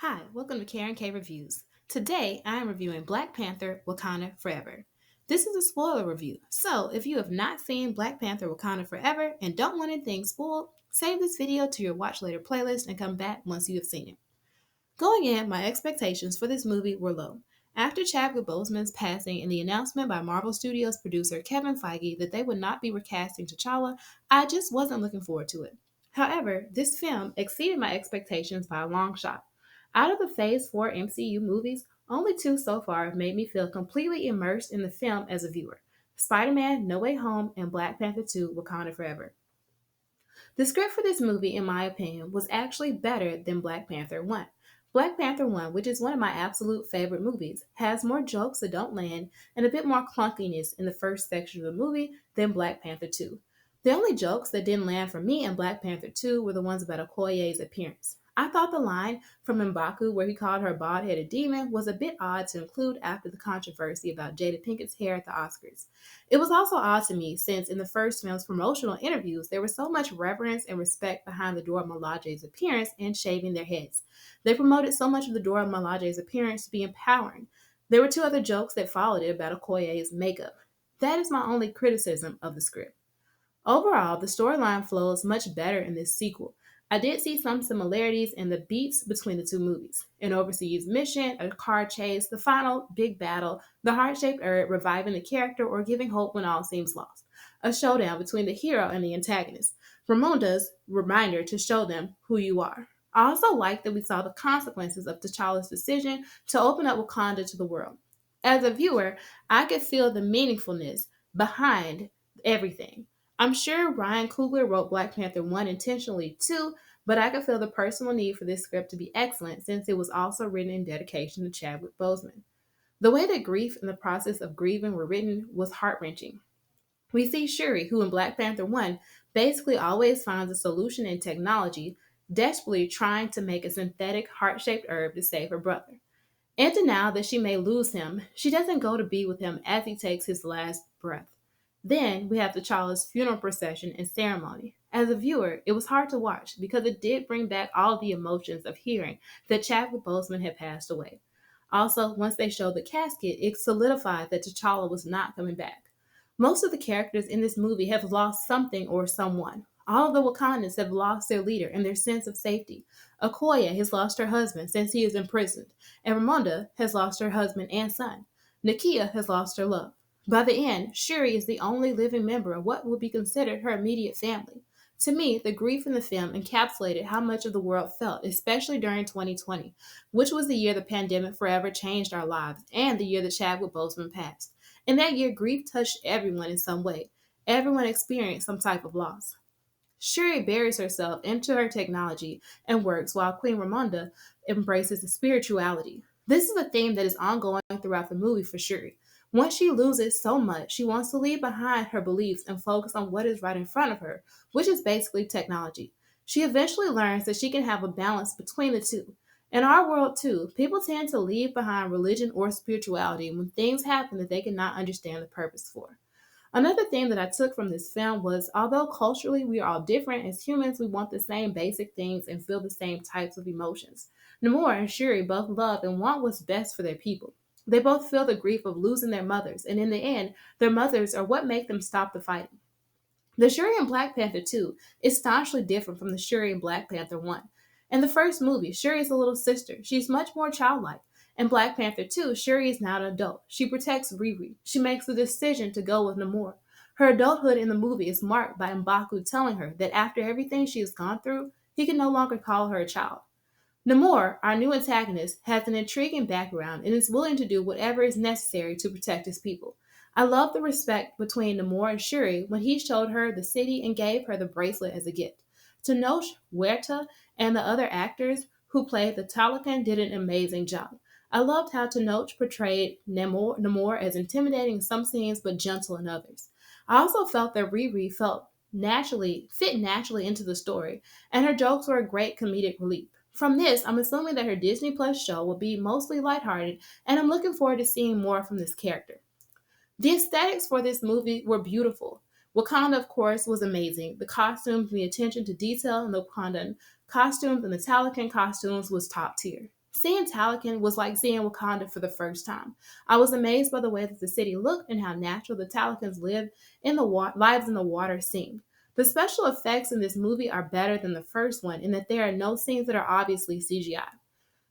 Hi, welcome to Karen K Reviews. Today I am reviewing Black Panther Wakanda Forever. This is a spoiler review, so if you have not seen Black Panther Wakanda Forever and don't want anything spoiled, save this video to your watch later playlist and come back once you have seen it. Going in, my expectations for this movie were low. After Chadwick Boseman's passing and the announcement by Marvel Studios producer Kevin Feige that they would not be recasting T'Challa, I just wasn't looking forward to it. However, this film exceeded my expectations by a long shot. Out of the Phase 4 MCU movies, only two so far have made me feel completely immersed in the film as a viewer: Spider Man No Way Home and Black Panther 2 Wakanda Forever. The script for this movie, in my opinion, was actually better than Black Panther 1. Black Panther 1, which is one of my absolute favorite movies, has more jokes that don't land and a bit more clunkiness in the first section of the movie than Black Panther 2. The only jokes that didn't land for me in Black Panther 2 were the ones about Okoye's appearance. I thought the line from M'Baku where he called her a bald-headed demon was a bit odd to include after the controversy about Jada Pinkett's hair at the Oscars. It was also odd to me since in the first film's promotional interviews there was so much reverence and respect behind the Dora Milaje's appearance and shaving their heads. They promoted so much of the Dora Milaje's appearance to be empowering. There were two other jokes that followed it about Okoye's makeup. That is my only criticism of the script. Overall, the storyline flows much better in this sequel. I did see some similarities in the beats between the two movies: an overseas mission, a car chase, the final big battle, the heart shaped herb reviving the character or giving hope when all seems lost, a showdown between the hero and the antagonist, Ramonda'S reminder to show them who you are. I also like that we saw the consequences of T'Challa's decision to open up Wakanda to the world. As a viewer, I could feel the meaningfulness behind everything. I'm sure Ryan Coogler wrote Black Panther 1 intentionally too, but I could feel the personal need for this script to be excellent since it was also written in dedication to Chadwick Boseman. The way that grief and the process of grieving were written was heart wrenching. We see Shuri, who in Black Panther 1 basically always finds a solution in technology, desperately trying to make a synthetic heart shaped herb to save her brother. And now that she may lose him, she doesn't go to be with him as he takes his last breath. Then we have T'Challa's funeral procession and ceremony. As a viewer, it was hard to watch because it did bring back all the emotions of hearing that Chadwick Boseman had passed away. Also, once they showed the casket, it solidified that T'Challa was not coming back. Most of the characters in this movie have lost something or someone. All of the Wakandans have lost their leader and their sense of safety. Okoye has lost her husband since he is imprisoned, and Ramonda has lost her husband and son. Nakia has lost her love. By the end, Shuri is the only living member of what would be considered her immediate family. To me, the grief in the film encapsulated how much of the world felt, especially during 2020, which was the year the pandemic forever changed our lives and the year that Chadwick Boseman passed. In that year, grief touched everyone in some way. Everyone experienced some type of loss. Shuri buries herself into her technology and works while Queen Ramonda embraces the spirituality. This is a theme that is ongoing throughout the movie for Shuri. Once she loses so much, she wants to leave behind her beliefs and focus on what is right in front of her, which is basically technology. She eventually learns that she can have a balance between the two. In our world, too, people tend to leave behind religion or spirituality when things happen that they cannot understand the purpose for. Another thing that I took from this film was although culturally we are all different, as humans we want the same basic things and feel the same types of emotions. Namor and Shuri both love and want what's best for their people. They both feel the grief of losing their mothers, and in the end, their mothers are what make them stop the fighting. The Shuri in Black Panther 2 is staunchly different from the Shuri in Black Panther 1. In the first movie, Shuri is a little sister. She's much more childlike. In Black Panther 2, Shuri is now an adult. She protects Riri. She makes the decision to go with Namor. Her adulthood in the movie is marked by M'Baku telling her that after everything she has gone through, he can no longer call her a child. Namor, our new antagonist, has an intriguing background and is willing to do whatever is necessary to protect his people. I love the respect between Namor and Shuri when he showed her the city and gave her the bracelet as a gift. Tenoch Huerta and the other actors who played the Talocan did an amazing job. I loved how Tenoch portrayed Namor as intimidating in some scenes but gentle in others. I also felt that Riri fit naturally into the story, and her jokes were a great comedic relief. From this, I'm assuming that her Disney Plus show will be mostly lighthearted, and I'm looking forward to seeing more from this character. The aesthetics for this movie were beautiful. Wakanda, of course, was amazing. The costumes and the attention to detail in the Wakandan costumes and the Talakan costumes was top tier. Seeing Talakan was like seeing Wakanda for the first time. I was amazed by the way that the city looked and how natural the Talakans lives in the water seemed. The special effects in this movie are better than the first one in that there are no scenes that are obviously CGI.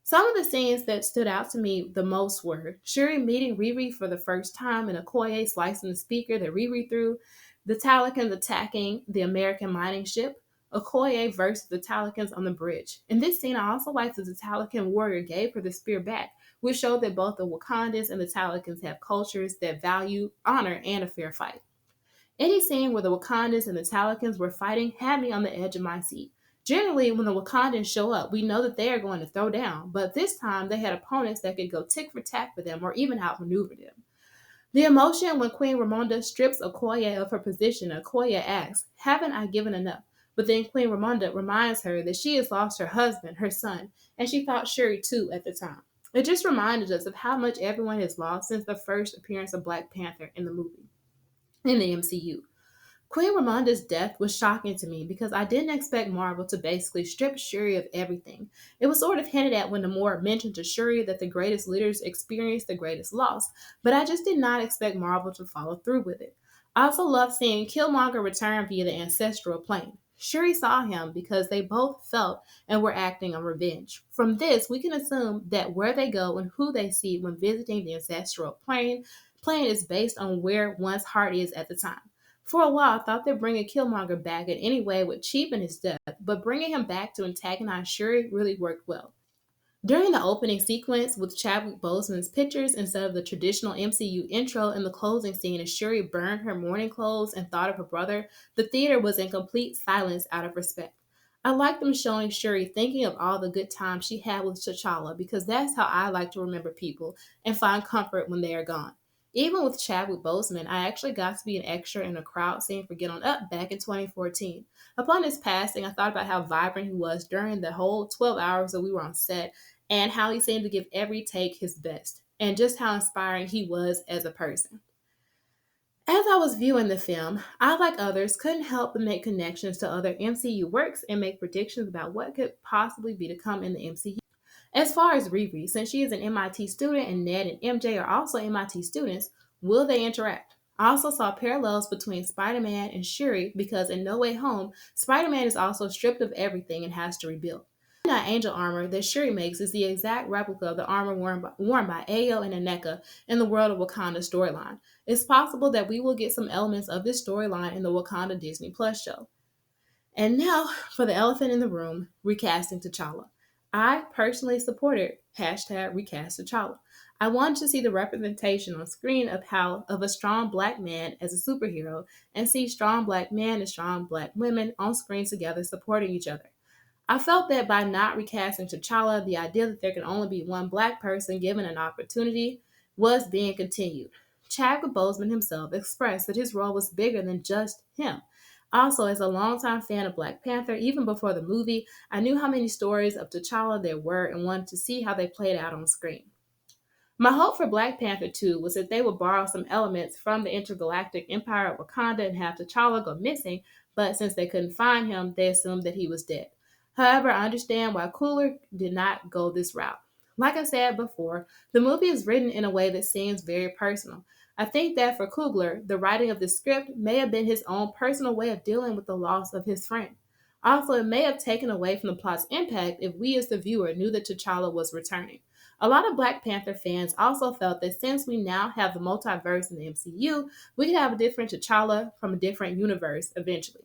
Some of the scenes that stood out to me the most were Shuri meeting Riri for the first time and Okoye slicing the speaker that Riri threw, the Talakans attacking the American mining ship, Okoye versus the Talakans on the bridge. In this scene, I also liked that the Talakan warrior gave her the spear back, which showed that both the Wakandans and the Talakans have cultures that value honor and a fair fight. Any scene where the Wakandans and the Talakans were fighting had me on the edge of my seat. Generally, when the Wakandans show up, we know that they are going to throw down, but this time they had opponents that could go tick for tack for them or even outmaneuver them. The emotion when Queen Ramonda strips Okoye of her position, Okoye asks, "Haven't I given enough?" But then Queen Ramonda reminds her that she has lost her husband, her son, and she thought Shuri too at the time. It just reminded us of how much everyone has lost since the first appearance of Black Panther in the MCU. Queen Ramonda's death was shocking to me because I didn't expect Marvel to basically strip Shuri of everything. It was sort of hinted at when Namor mentioned to Shuri that the greatest leaders experience the greatest loss, but I just did not expect Marvel to follow through with it. I also loved seeing Killmonger return via the ancestral plane. Shuri saw him because they both felt and were acting on revenge. From this, we can assume that where they go and who they see when visiting the ancestral plane is based on where one's heart is at the time. For a while, I thought that bringing Killmonger back in any way would cheapen his death, but bringing him back to antagonize Shuri really worked well. During the opening sequence with Chadwick Boseman's pictures instead of the traditional MCU intro and the closing scene as Shuri burned her mourning clothes and thought of her brother, the theater was in complete silence out of respect. I like them showing Shuri thinking of all the good times she had with T'Challa because that's how I like to remember people and find comfort when they are gone. Even with Chadwick Boseman, I actually got to be an extra in a crowd scene for Get On Up back in 2014. Upon his passing, I thought about how vibrant he was during the whole 12 hours that we were on set and how he seemed to give every take his best, and just how inspiring he was as a person. As I was viewing the film, I, like others, couldn't help but make connections to other MCU works and make predictions about what could possibly be to come in the MCU. As far as Riri, since she is an MIT student and Ned and MJ are also MIT students, will they interact? I also saw parallels between Spider Man and Shuri because in No Way Home, Spider Man is also stripped of everything and has to rebuild. The angel armor that Shuri makes is the exact replica of the armor worn by Ayo and Aneka in the World of Wakanda storyline. It's possible that we will get some elements of this storyline in the Wakanda Disney Plus show. And now for the elephant in the room, recasting T'Challa. I personally supported hashtag recast T'Challa. I wanted to see the representation on screen of a strong black man as a superhero and see strong black men and strong black women on screen together supporting each other. I felt that by not recasting T'Challa, the idea that there can only be one black person given an opportunity was being continued. Chadwick Boseman himself expressed that his role was bigger than just him. Also, as a longtime fan of Black Panther, even before the movie, I knew how many stories of T'Challa there were and wanted to see how they played out on screen. My hope for Black Panther 2 was that they would borrow some elements from the intergalactic empire of Wakanda and have T'Challa go missing, but since they couldn't find him, they assumed that he was dead. However, I understand why Coogler did not go this route. Like I said before, the movie is written in a way that seems very personal. I think that for Coogler, the writing of the script may have been his own personal way of dealing with the loss of his friend. Also, it may have taken away from the plot's impact if we as the viewer knew that T'Challa was returning. A lot of Black Panther fans also felt that since we now have the multiverse in the MCU, we could have a different T'Challa from a different universe eventually.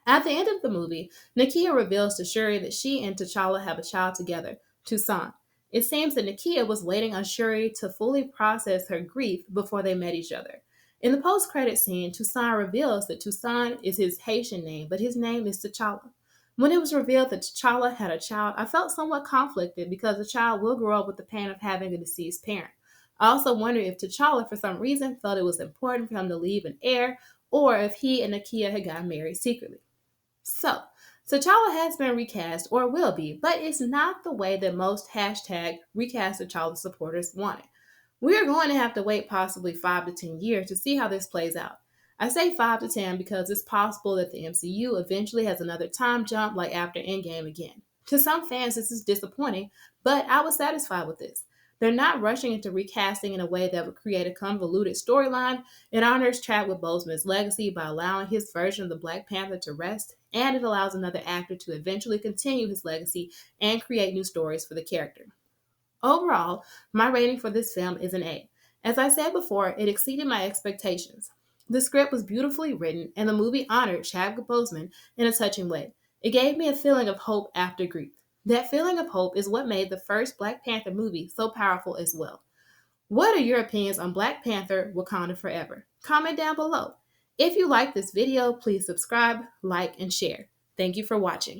At the end of the movie, Nakia reveals to Shuri that she and T'Challa have a child together, Toussaint. It seems that Nakia was waiting on Shuri to fully process her grief before they met each other. In the post-credit scene, Toussaint reveals that Toussaint is his Haitian name, but his name is T'Challa. When it was revealed that T'Challa had a child, I felt somewhat conflicted because the child will grow up with the pain of having a deceased parent. I also wondered if T'Challa, for some reason, felt it was important for him to leave an heir, or if he and Nakia had gotten married secretly. So, T'Challa has been recast, or will be, but it's not the way that most hashtag recast T'Challa supporters want it. We are going to have to wait possibly 5 to 10 years to see how this plays out. I say 5 to 10 because it's possible that the MCU eventually has another time jump like after Endgame again. To some fans, this is disappointing, but I was satisfied with this. They're not rushing into recasting in a way that would create a convoluted storyline. It honors Chadwick Boseman's legacy by allowing his version of the Black Panther to rest, and it allows another actor to eventually continue his legacy and create new stories for the character. Overall, my rating for this film is an A. As I said before, it exceeded my expectations. The script was beautifully written, and the movie honored Chadwick Boseman in a touching way. It gave me a feeling of hope after grief. That feeling of hope is what made the first Black Panther movie so powerful as well. What are your opinions on Black Panther Wakanda Forever? Comment down below. If you like this video, please subscribe, like, and share. Thank you for watching.